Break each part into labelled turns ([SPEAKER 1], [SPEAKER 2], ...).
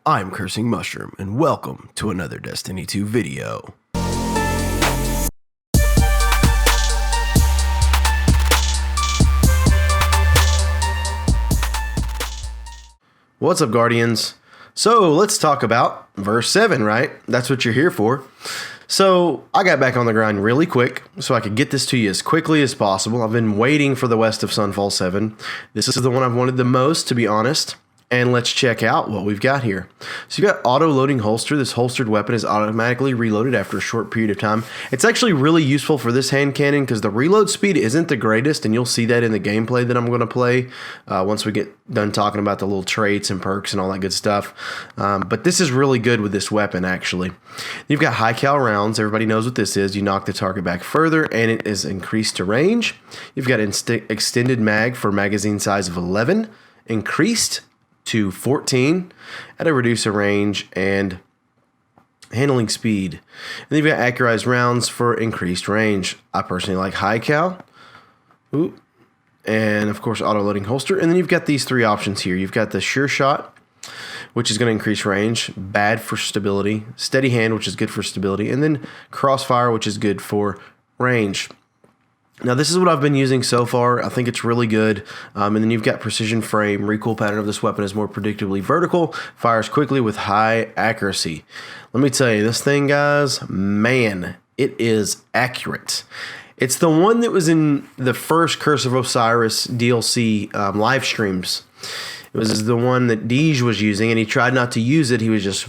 [SPEAKER 1] I'm Cursing Mushroom, and welcome to another Destiny 2 video. What's up, Guardians? So let's talk about verse 7, right? That's what you're here for. So I got back on the grind really quick so I could get this to you as quickly as possible. I've been waiting for the West of Sunfall 7. This is the one I've wanted the most, to be honest. And let's check out what we've got here. So you've got auto-loading holster. This holstered weapon is automatically reloaded after a short period of time. It's actually really useful for this hand cannon because the reload speed isn't the greatest, and you'll see that in the gameplay that I'm going to play once we get done talking about the little traits and perks and all that good stuff. But this is really good with this weapon, actually. You've got high cal rounds. Everybody knows what this is. You knock the target back further, and it is increased to range. You've got extended mag for magazine size of 11, increased to 14 at a reducer range and handling speed. And then you've got accurized rounds for increased range. I personally like high cal. Ooh. And of course, auto loading holster. And then you've got these three options here. You've got the sure shot, which is going to increase range, bad for stability, steady hand, which is good for stability, and then crossfire, which is good for range. Now, this is what I've been using so far. I think it's really good. And then you've got precision frame. Recoil pattern of this weapon is more predictably vertical. Fires quickly with high accuracy. Let me tell you, this thing, guys, man, it is accurate. It's the one that was in the first Curse of Osiris DLC live streams. It was the one that Deej was using, and he tried not to use it. He was just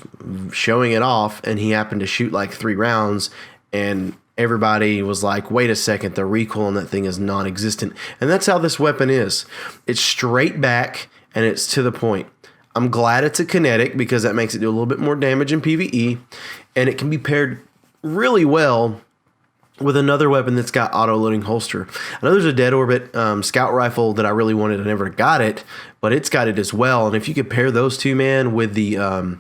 [SPEAKER 1] showing it off, and he happened to shoot like 3 rounds, and everybody was like, wait a second, the recoil on that thing is non-existent. And that's how this weapon is. It's straight back, and it's to the point. I'm glad it's a kinetic because that makes it do a little bit more damage in PvE, and it can be paired really well with another weapon that's got auto-loading holster. I know there's a Dead Orbit scout rifle that I really wanted. I never got it, but it's got it as well. And if you could pair those two, man, with the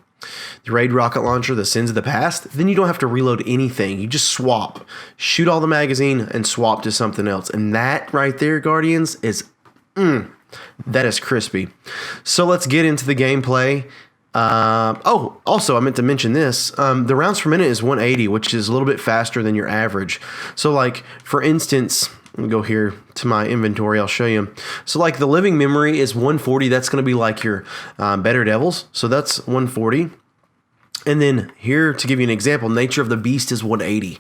[SPEAKER 1] Raid rocket launcher, the Sins of the Past, then you don't have to reload anything. You just swap, shoot all the magazine, and swap to something else. And that right there, Guardians, is that is crispy. So let's get into the gameplay. Oh, also, I meant to mention this. The rounds per minute is 180, which is a little bit faster than your average. So, like, for instance, let me go here to my inventory. I'll show you. So, like, the living memory is 140. That's going to be like your Better Devils. So that's 140. And then here, to give you an example, Nature of the Beast is 180.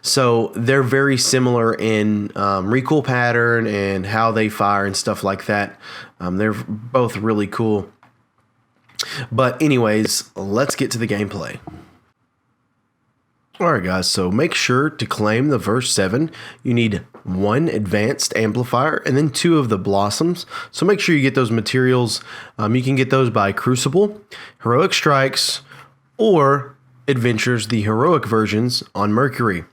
[SPEAKER 1] So they're very similar in recoil pattern and how they fire and stuff like that. They're both really cool. But anyways, let's get to the gameplay. Alright guys, so make sure to claim the verse 7. You need 1 advanced amplifier and then 2 of the blossoms. So make sure you get those materials. You can get those by Crucible, Heroic Strikes, or Adventures, the heroic versions on Mercury.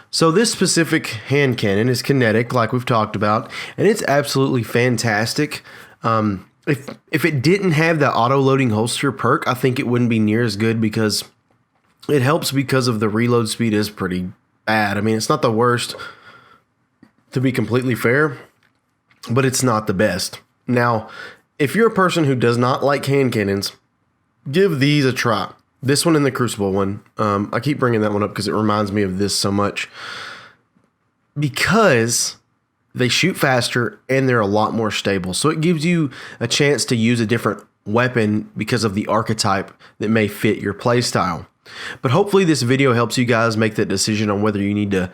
[SPEAKER 1] So this specific hand cannon is kinetic, like we've talked about, and it's absolutely fantastic. If it didn't have the auto-loading holster perk, I think it wouldn't be near as good because it helps because of the reload speed is pretty bad. I mean, it's not the worst, to be completely fair, but it's not the best. Now, if you're a person who does not like hand cannons, give these a try. This one and the Crucible one. I keep bringing that one up because it reminds me of this so much. Because they shoot faster and they're a lot more stable. So it gives you a chance to use a different weapon because of the archetype that may fit your playstyle. But hopefully this video helps you guys make that decision on whether you need to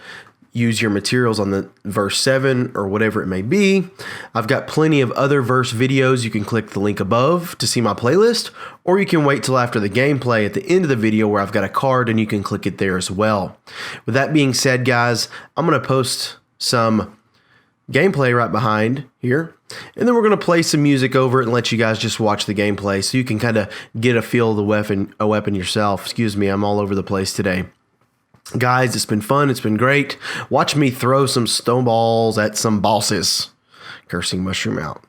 [SPEAKER 1] use your materials on the verse 7 or whatever it may be. I've got plenty of other verse videos. You can click the link above to see my playlist, or you can wait till after the gameplay at the end of the video where I've got a card and you can click it there as well. With that being said, guys, I'm going to post some gameplay right behind here, and then we're going to play some music over it and let you guys just watch the gameplay so you can kind of get a feel of the weapon yourself. Excuse me, I'm all over the place today. Guys, it's been fun. It's been great. Watch me throw some snowballs at some bosses. Cursing Mushroom out.